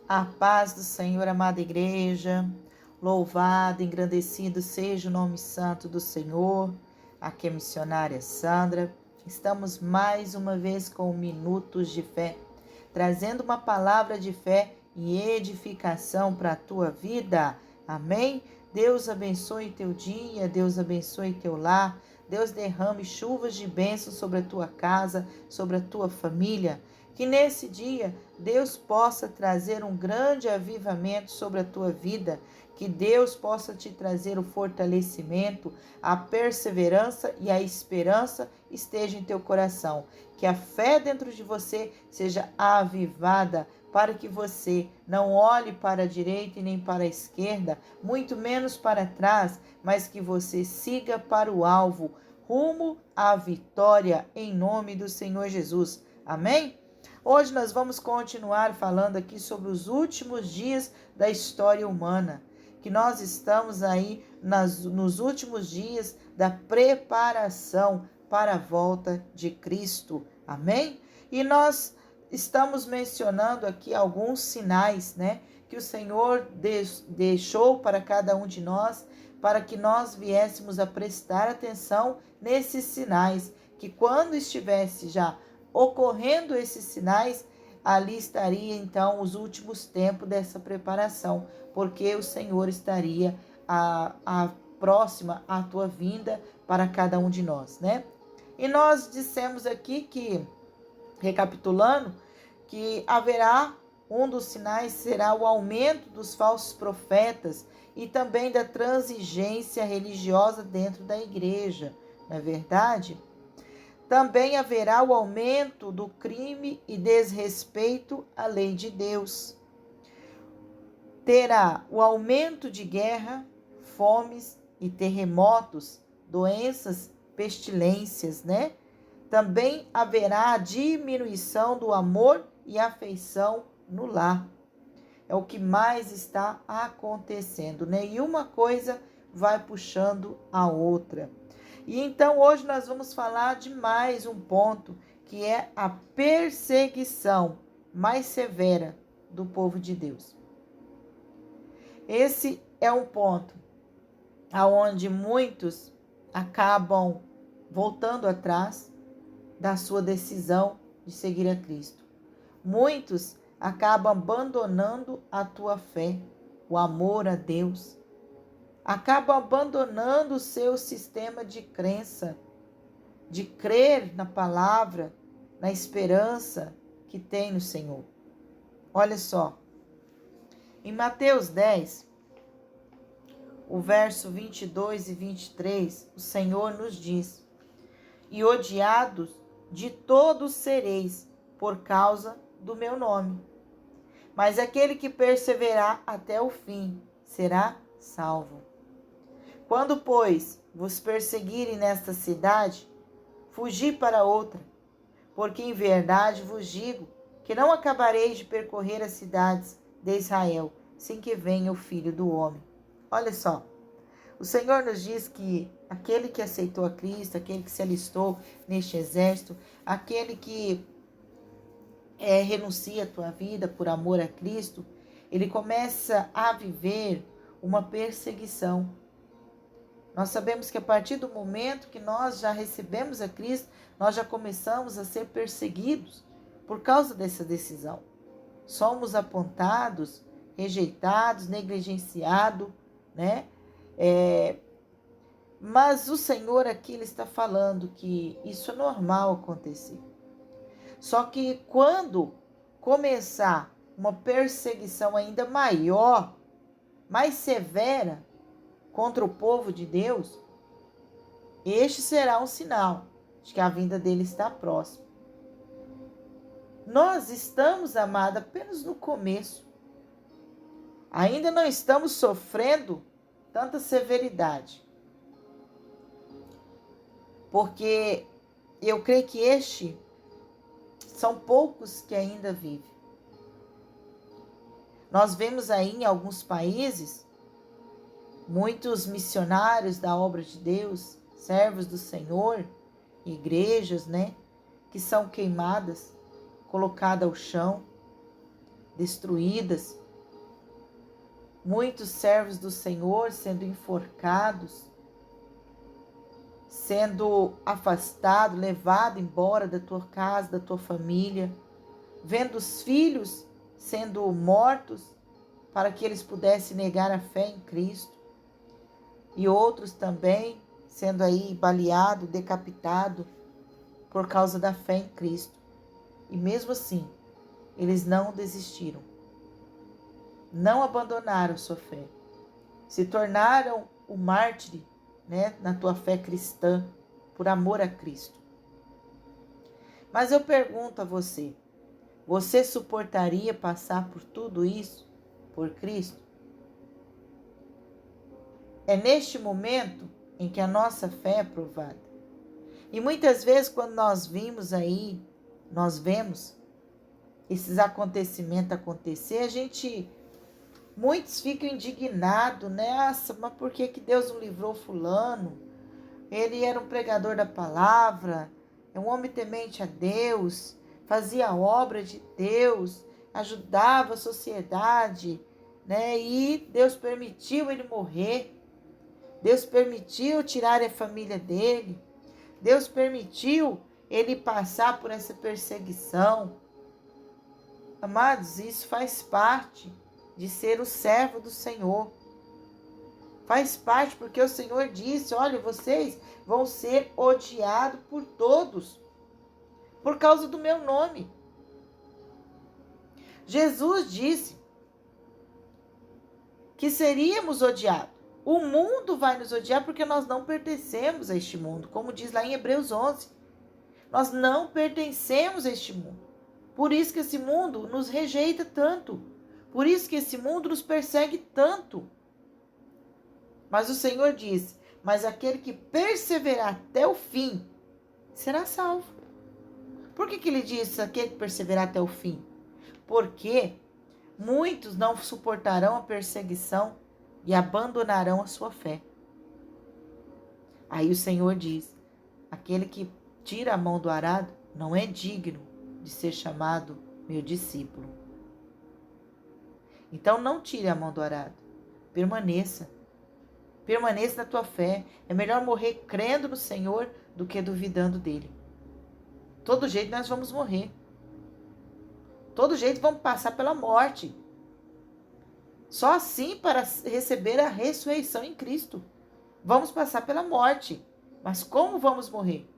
A paz do Senhor, amada igreja, louvado, engrandecido seja o nome santo do Senhor. Aqui é a missionária Sandra. Estamos mais uma vez com Minutos de Fé, trazendo uma palavra de fé e edificação para a tua vida. Amém? Deus abençoe teu dia, Deus abençoe teu lar, Deus derrame chuvas de bênção sobre a tua casa, sobre a tua família. Que nesse dia Deus possa trazer um grande avivamento sobre a tua vida, que Deus possa te trazer o fortalecimento, a perseverança e a esperança esteja em teu coração. Que a fé dentro de você seja avivada, para que você não olhe para a direita e nem para a esquerda, muito menos para trás, mas que você siga para o alvo, rumo à vitória, em nome do Senhor Jesus. Amém? Hoje nós vamos continuar falando aqui sobre os últimos dias da história humana, que nós estamos aí nos últimos dias da preparação para a volta de Cristo. Amém? E nós estamos mencionando aqui alguns sinais, né, que o Senhor deixou para cada um de nós, para que nós viéssemos a prestar atenção nesses sinais, que quando estivesse já ocorrendo esses sinais, ali estaria então os últimos tempos dessa preparação, porque o Senhor estaria próxima à tua vinda para cada um de nós, né? E nós dissemos aqui que, recapitulando, que haverá um dos sinais será o aumento dos falsos profetas e também da transigência religiosa dentro da igreja, não é verdade? Também haverá o aumento do crime e desrespeito à lei de Deus. Terá o aumento de guerra, fomes e terremotos, doenças, pestilências, né? Também haverá a diminuição do amor e afeição no lar. É o que mais está acontecendo, né? E uma coisa vai puxando a outra. E então hoje nós vamos falar de mais um ponto, que é a perseguição mais severa do povo de Deus. Esse é um ponto aonde muitos acabam voltando atrás da sua decisão de seguir a Cristo. Muitos acabam abandonando a tua fé, o amor a Deus. Acabam abandonando o seu sistema de crença, de crer na palavra, na esperança que tem no Senhor. Olha só, em Mateus 10, o verso 22 e 23, o Senhor nos diz: e odiados de todos sereis por causa do meu nome. Mas aquele que perseverar até o fim será salvo. Quando, pois, vos perseguirem nesta cidade, fugi para outra, porque em verdade vos digo que não acabareis de percorrer as cidades de Israel, sem que venha o Filho do Homem. Olha só, o Senhor nos diz que aquele que aceitou a Cristo, aquele que se alistou neste exército, aquele que renuncia a tua vida por amor a Cristo, ele começa a viver uma perseguição. Nós sabemos que a partir do momento que nós já recebemos a Cristo, nós já começamos a ser perseguidos por causa dessa decisão. Somos apontados, rejeitados, negligenciados, né? Mas o Senhor aqui ele está falando que isso é normal acontecer. Só que quando começar uma perseguição ainda maior, mais severa, contra o povo de Deus, este será um sinal de que a vinda dele está próxima. Nós estamos, amada, apenas no começo. Ainda não estamos sofrendo tanta severidade. Porque eu creio que são poucos que ainda vivem. Nós vemos aí em alguns países muitos missionários da obra de Deus, servos do Senhor, igrejas, né, que são queimadas, colocadas ao chão, destruídas, muitos servos do Senhor sendo enforcados, sendo afastado, levado embora da tua casa, da tua família, vendo os filhos sendo mortos para que eles pudessem negar a fé em Cristo, e outros também sendo aí baleado, decapitado por causa da fé em Cristo. E mesmo assim, eles não desistiram, não abandonaram sua fé, se tornaram o mártir, na tua fé cristã, por amor a Cristo. Mas eu pergunto a você, você suportaria passar por tudo isso por Cristo? É neste momento em que a nossa fé é provada. E muitas vezes quando nós vemos esses acontecimentos acontecer, muitos ficam indignados, Nossa, mas por que Deus não livrou fulano? Ele era um pregador da palavra, é um homem temente a Deus, fazia a obra de Deus, ajudava a sociedade, E Deus permitiu ele morrer. Deus permitiu tirar a família dele. Deus permitiu ele passar por essa perseguição. Amados, isso faz parte de ser o servo do Senhor. Faz parte porque o Senhor disse, olha, vocês vão ser odiados por todos, por causa do meu nome. Jesus disse que seríamos odiados. O mundo vai nos odiar porque nós não pertencemos a este mundo, como diz lá em Hebreus 11. Nós não pertencemos a este mundo. Por isso que esse mundo nos rejeita tanto. Por isso que esse mundo nos persegue tanto. Mas o Senhor diz, mas aquele que perseverar até o fim será salvo. Por que ele diz aquele que perseverar até o fim? Porque muitos não suportarão a perseguição e abandonarão a sua fé. Aí o Senhor diz, aquele que tira a mão do arado não é digno de ser chamado meu discípulo. Então não tire a mão do arado, permaneça na tua fé. É melhor morrer crendo no Senhor do que duvidando dele. Todo jeito nós vamos morrer. Todo jeito vamos passar pela morte. Só assim para receber a ressurreição em Cristo. Vamos passar pela morte. Mas como vamos morrer?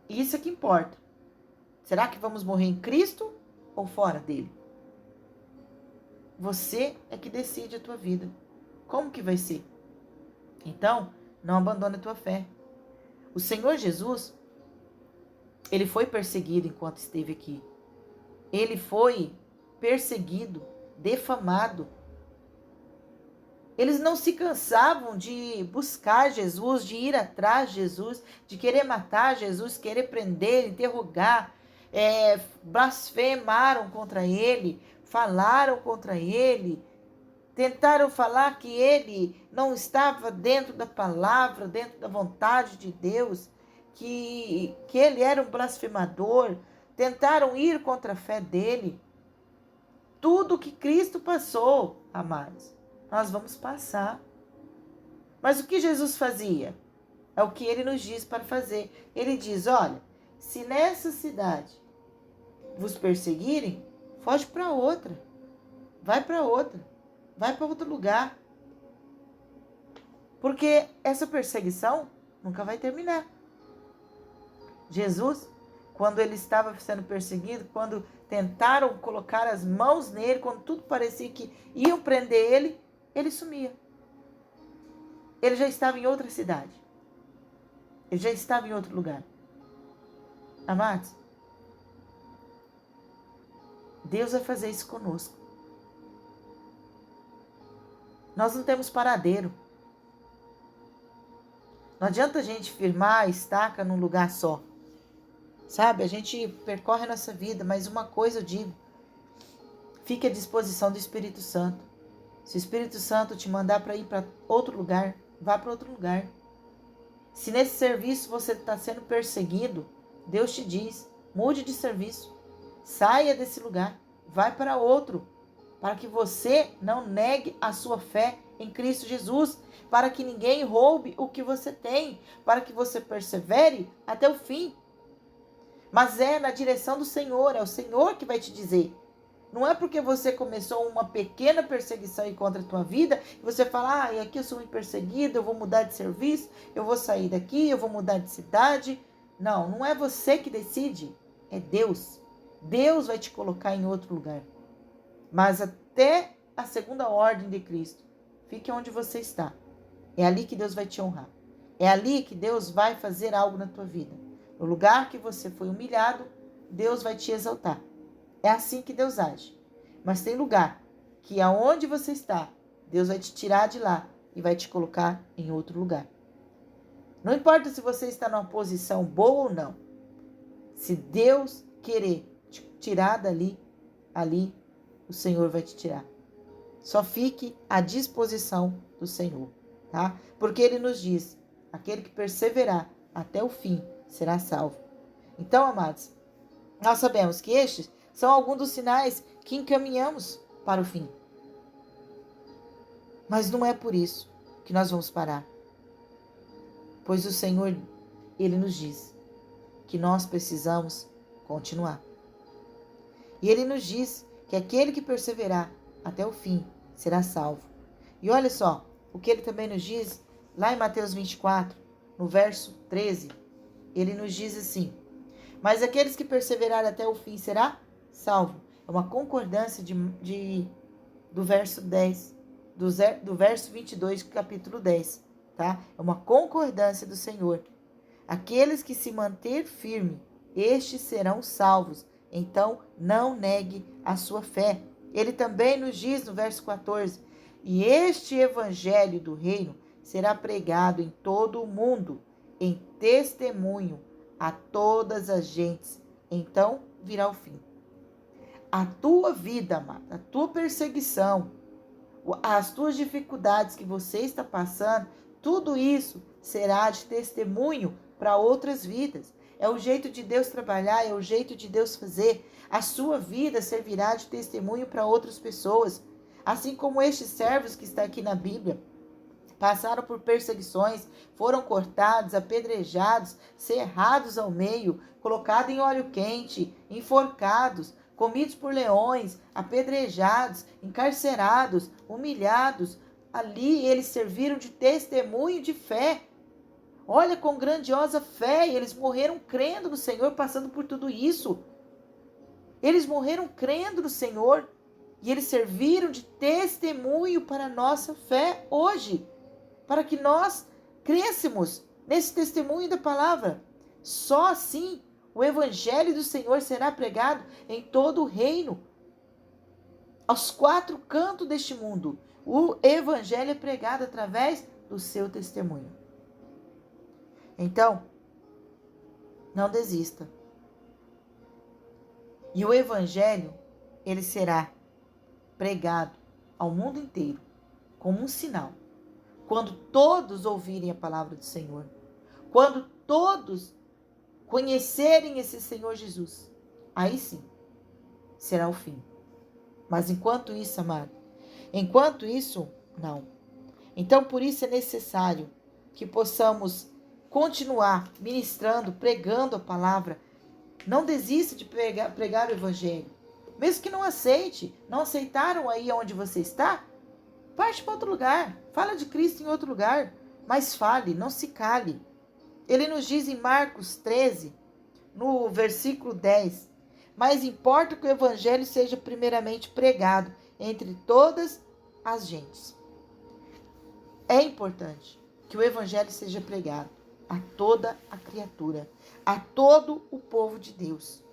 Isso é que importa. Será que vamos morrer em Cristo ou fora dele? Você é que decide a tua vida. Como que vai ser? Então, não abandone a tua fé. O Senhor Jesus, ele foi perseguido enquanto esteve aqui. Ele foi perseguido, defamado. Eles não se cansavam de buscar Jesus, de ir atrás de Jesus, de querer matar Jesus, querer prender, interrogar. Blasfemaram contra ele, falaram contra ele, tentaram falar que ele não estava dentro da palavra, dentro da vontade de Deus, que ele era um blasfemador, tentaram ir contra a fé dele. Tudo que Cristo passou, amados, nós vamos passar. Mas o que Jesus fazia? É o que ele nos diz para fazer. Ele diz, olha, se nessa cidade vos perseguirem, foge para outra. Vai para outra. Vai para outro lugar. Porque essa perseguição nunca vai terminar. Jesus, quando ele estava sendo perseguido, quando tentaram colocar as mãos nele, quando tudo parecia que iam prender ele, ele sumia. Ele já estava em outra cidade. Ele já estava em outro lugar. Amados, Deus vai fazer isso conosco. Nós não temos paradeiro. Não adianta a gente firmar a estaca num lugar só. Sabe, a gente percorre a nossa vida, mas uma coisa eu digo, fique à disposição do Espírito Santo. Se o Espírito Santo te mandar para ir para outro lugar, vá para outro lugar. Se nesse serviço você está sendo perseguido, Deus te diz, mude de serviço, saia desse lugar, vai para outro, para que você não negue a sua fé em Cristo Jesus, para que ninguém roube o que você tem, para que você persevere até o fim. Mas é na direção do Senhor, é o Senhor que vai te dizer. Não é porque você começou uma pequena perseguição contra a tua vida, e você fala, aqui eu sou muito perseguido, eu vou mudar de serviço, eu vou sair daqui, eu vou mudar de cidade. Não, não é você que decide, é Deus. Deus vai te colocar em outro lugar. Mas até a segunda ordem de Cristo, fique onde você está. É ali que Deus vai te honrar. É ali que Deus vai fazer algo na tua vida. No lugar que você foi humilhado, Deus vai te exaltar. É assim que Deus age. Mas tem lugar que aonde você está, Deus vai te tirar de lá e vai te colocar em outro lugar. Não importa se você está numa posição boa ou não. Se Deus querer te tirar dali, ali o Senhor vai te tirar. Só fique à disposição do Senhor, tá? Porque Ele nos diz, aquele que perseverar até o fim será salvo. Então, amados, nós sabemos que estes são alguns dos sinais que encaminhamos para o fim. Mas não é por isso que nós vamos parar. Pois o Senhor, Ele nos diz que nós precisamos continuar. E Ele nos diz que aquele que perseverar até o fim será salvo. E olha só, o que Ele também nos diz, lá em Mateus 24, no verso 13, Ele nos diz assim, mas aqueles que perseverarem até o fim será salvo. É uma concordância do verso 10, do verso 22 do capítulo 10, tá? É uma concordância do Senhor. Aqueles que se manter firme, estes serão salvos. Então, não negue a sua fé. Ele também nos diz no verso 14, e este evangelho do reino será pregado em todo o mundo, em testemunho a todas as gentes. Então, virá o fim. A tua vida, amada, a tua perseguição, as tuas dificuldades que você está passando, tudo isso será de testemunho para outras vidas. É o jeito de Deus trabalhar, é o jeito de Deus fazer. A sua vida servirá de testemunho para outras pessoas. Assim como estes servos que está aqui na Bíblia, passaram por perseguições, foram cortados, apedrejados, cerrados ao meio, colocados em óleo quente, enforcados, comidos por leões, apedrejados, encarcerados, humilhados. Ali eles serviram de testemunho de fé. Olha com grandiosa fé, eles morreram crendo no Senhor, passando por tudo isso. Eles morreram crendo no Senhor e eles serviram de testemunho para a nossa fé hoje, para que nós crescêssemos nesse testemunho da palavra. Só assim o evangelho do Senhor será pregado em todo o reino, aos quatro cantos deste mundo. O evangelho é pregado através do seu testemunho. Então, não desista. E o evangelho, ele será pregado ao mundo inteiro como um sinal. Quando todos ouvirem a palavra do Senhor, quando todos conhecerem esse Senhor Jesus, aí sim será o fim. Mas enquanto isso, amado, enquanto isso, não. Então, por isso é necessário que possamos continuar ministrando, pregando a palavra. Não desista de pregar o evangelho. Mesmo que não aceite, não aceitaram aí onde você está, parte para outro lugar. Fala de Cristo em outro lugar. Mas fale, não se cale. Ele nos diz em Marcos 13, no versículo 10, mas importa que o evangelho seja primeiramente pregado entre todas as gentes. É importante que o evangelho seja pregado a toda a criatura, a todo o povo de Deus,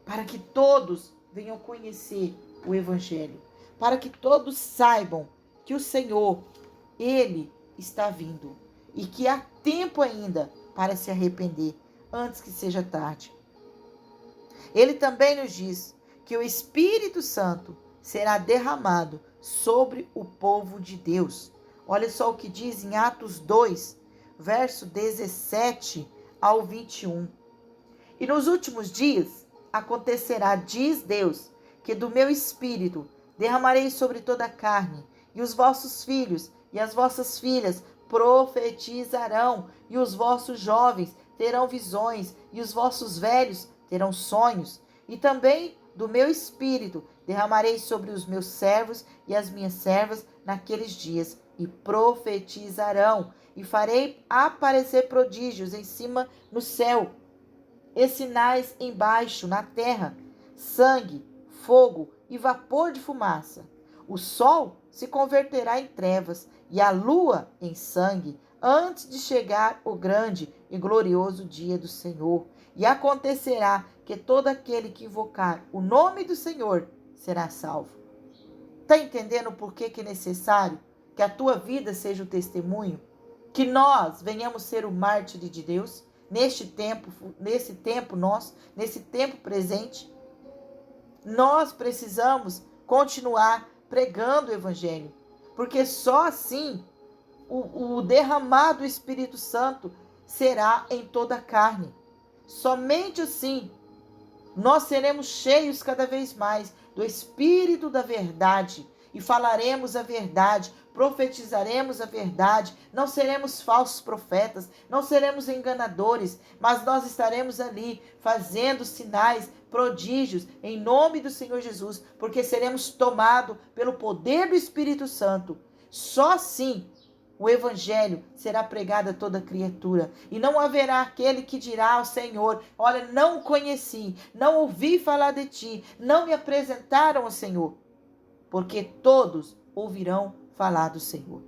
para que todos venham conhecer o evangelho, para que todos saibam que o Senhor, Ele está vindo e que há tempo ainda para se arrepender, antes que seja tarde. Ele também nos diz que o Espírito Santo será derramado sobre o povo de Deus. Olha só o que diz em Atos 2, verso 17 ao 21. E nos últimos dias acontecerá, diz Deus, que do meu espírito derramarei sobre toda a carne, e os vossos filhos e as vossas filhas profetizarão, e os vossos jovens terão visões, e os vossos velhos terão sonhos. E também do meu espírito derramarei sobre os meus servos e as minhas servas naqueles dias, e profetizarão, e farei aparecer prodígios em cima no céu, e sinais embaixo na terra, sangue, fogo e vapor de fumaça. O sol se converterá em trevas e a lua em sangue, antes de chegar o grande e glorioso dia do Senhor. E acontecerá que todo aquele que invocar o nome do Senhor será salvo. Está entendendo por que é necessário que a tua vida seja o testemunho? Que nós venhamos ser o mártir de Deus nesse tempo nesse tempo presente? Nós precisamos continuar pregando o Evangelho, porque só assim o derramado Espírito Santo será em toda a carne. Somente assim nós seremos cheios cada vez mais do Espírito da verdade e falaremos a verdade, profetizaremos a verdade, não seremos falsos profetas, não seremos enganadores, mas nós estaremos ali fazendo sinais, prodígios, em nome do Senhor Jesus, porque seremos tomados pelo poder do Espírito Santo. Só assim o Evangelho será pregado a toda criatura, e não haverá aquele que dirá ao Senhor: olha, não o conheci, não ouvi falar de ti, não me apresentaram ao Senhor, porque todos ouvirão falar do Senhor.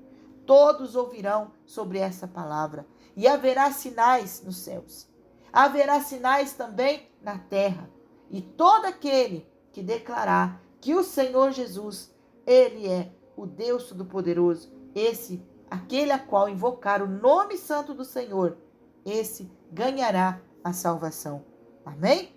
Todos ouvirão sobre essa palavra, e haverá sinais nos céus, haverá sinais também na terra, e todo aquele que declarar que o Senhor Jesus, Ele é o Deus Todo-Poderoso, aquele a qual invocar o nome santo do Senhor, esse ganhará a salvação. Amém?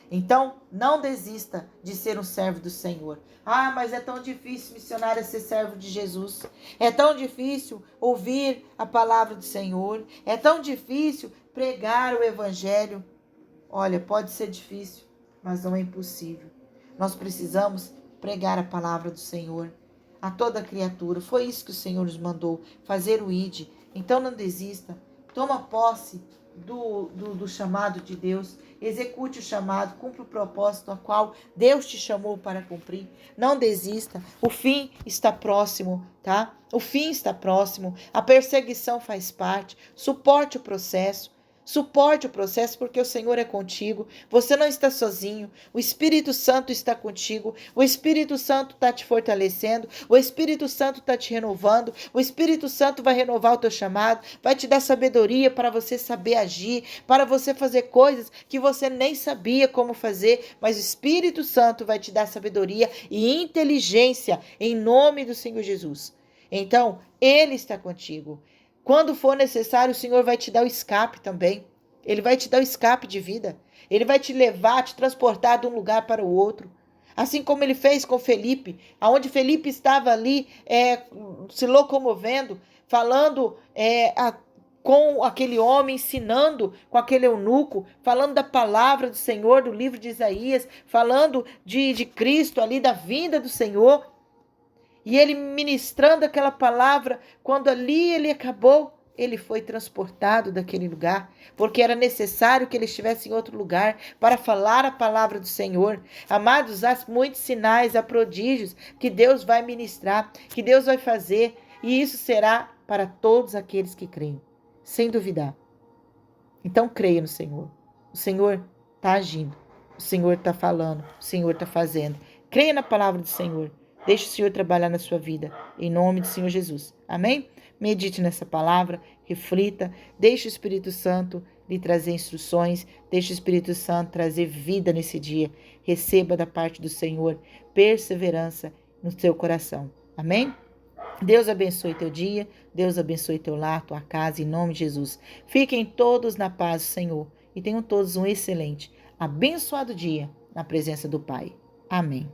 Então, não desista de ser um servo do Senhor. Ah, mas é tão difícil, missionária, ser servo de Jesus. É tão difícil ouvir a palavra do Senhor. É tão difícil pregar o Evangelho. Olha, pode ser difícil, mas não é impossível. Nós precisamos pregar a palavra do Senhor a toda criatura. Foi isso que o Senhor nos mandou, fazer o ID. Então não desista, toma posse do chamado de Deus, execute o chamado, cumpra o propósito a qual Deus te chamou para cumprir. Não desista, o fim está próximo, tá? O fim está próximo, a perseguição faz parte, suporte o processo, porque o Senhor é contigo, você não está sozinho, o Espírito Santo está contigo, o Espírito Santo está te fortalecendo, o Espírito Santo está te renovando, o Espírito Santo vai renovar o teu chamado, vai te dar sabedoria para você saber agir, para você fazer coisas que você nem sabia como fazer, mas o Espírito Santo vai te dar sabedoria e inteligência em nome do Senhor Jesus. Então, Ele está contigo. Quando for necessário, o Senhor vai te dar o escape também. Ele vai te dar o escape de vida. Ele vai te levar, te transportar de um lugar para o outro. Assim como ele fez com Felipe, aonde Felipe estava ali se locomovendo, falando com aquele homem, ensinando com aquele eunuco, falando da palavra do Senhor, do livro de Isaías, falando de Cristo ali, da vinda do Senhor. E ele ministrando aquela palavra, quando ali ele acabou, ele foi transportado daquele lugar, porque era necessário que ele estivesse em outro lugar para falar a palavra do Senhor. Amados, há muitos sinais, há prodígios que Deus vai ministrar, que Deus vai fazer, e isso será para todos aqueles que creem, sem duvidar. Então creia no Senhor. O Senhor está agindo, o Senhor está falando, o Senhor está fazendo. Creia na palavra do Senhor. Deixe o Senhor trabalhar na sua vida, em nome do Senhor Jesus. Amém? Medite nessa palavra, reflita, deixe o Espírito Santo lhe trazer instruções, deixe o Espírito Santo trazer vida nesse dia. Receba da parte do Senhor perseverança no seu coração. Amém? Deus abençoe teu dia, Deus abençoe teu lar, tua casa, em nome de Jesus. Fiquem todos na paz do Senhor e tenham todos um excelente, abençoado dia na presença do Pai. Amém.